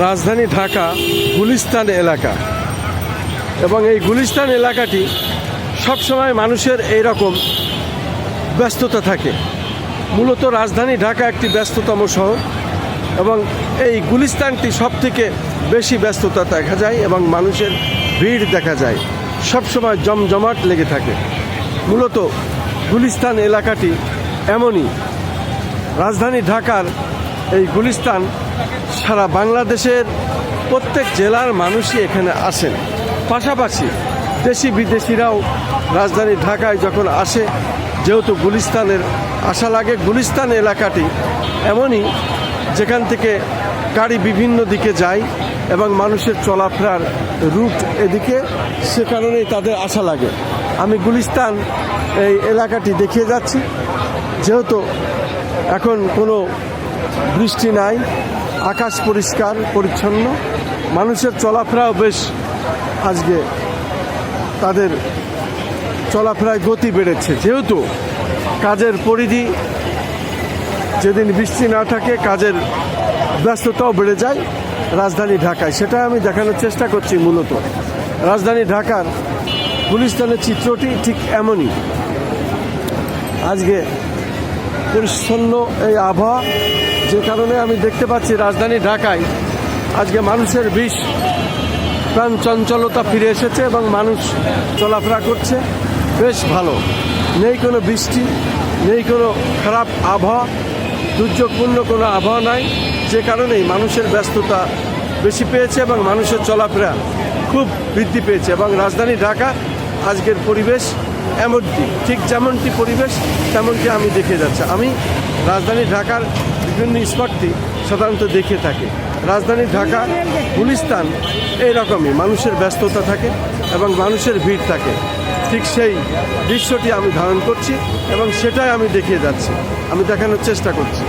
রাজধানী ঢাকা গুলিস্তান এলাকা এবং এই গুলিস্তান এলাকাটি সবসময় মানুষের এইরকম ব্যস্ততা থাকে। মূলত রাজধানী ঢাকা একটি ব্যস্ততম শহর এবং এই গুলিস্তানটি সবথেকে বেশি ব্যস্ততা দেখা যায় এবং মানুষের ভিড় দেখা যায়, সবসময় জমজমাট লেগে থাকে। মূলত গুলিস্তান এলাকাটি এমনই। রাজধানী ঢাকার এই গুলিস্তান সারা বাংলাদেশের প্রত্যেক জেলার মানুষই এখানে আসেন। পাশাপাশি দেশি বিদেশিরাও রাজধানী ঢাকায় যখন আসে, যেহেতু গুলিস্তানের আশা লাগে। গুলিস্তান এলাকাটি এমনই যেখান থেকে গাড়ি বিভিন্ন দিকে যায় এবং মানুষের চলাফেরার রুট এদিকে, সে কারণেই তাদের আশা লাগে। আমি গুলিস্তান এই এলাকাটি দেখিয়ে যাচ্ছি। যেহেতু এখন কোনো বৃষ্টি নাই, আকাশ পরিষ্কার পরিচ্ছন্ন, মানুষের চলাফেরাও বেশ আজকে তাদের চলাফেরায় গতি বেড়েছে। যেহেতু কাজের পরিধি, যেদিন বৃষ্টি না থাকে কাজের ব্যস্ততাও বেড়ে যায় রাজধানী ঢাকায়, সেটা আমি দেখানোর চেষ্টা করছি। মূলত রাজধানী ঢাকার গুলিস্তানের চিত্রটি ঠিক এমনই। আজকে পরিচ্ছন্ন এই আবহাওয়া, যে কারণে আমি দেখতে পাচ্ছি রাজধানী ঢাকায় আজকে মানুষের বেশ প্রাণ চঞ্চলতা ফিরে এসেছে এবং মানুষ চলাফেরা করছে বেশ ভালো। নেই কোনো বৃষ্টি, নেই কোনো খারাপ আবহাওয়া, দুর্যোগপূর্ণ কোনো আবহাওয়া নাই, যে কারণেই মানুষের ব্যস্ততা বেশি পেয়েছে এবং মানুষের চলাফেরা খুব বৃদ্ধি পেয়েছে। এবং রাজধানী ঢাকা আজকের পরিবেশ এমনটি, ঠিক যেমনটি পরিবেশ তেমনটি আমি দেখে যাচ্ছি। আমি রাজধানী ঢাকার বিভিন্ন স্পটটি সাধারণত দেখে থাকি। রাজধানী ঢাকা গুলিস্তান এইরকমই, মানুষের ব্যস্ততা থাকে এবং মানুষের ভিড় থাকে। ঠিক সেই দৃশ্যটি আমি ধারণ করছি এবং সেটাই আমি দেখিয়ে যাচ্ছি, আমি দেখানোর চেষ্টা করছি।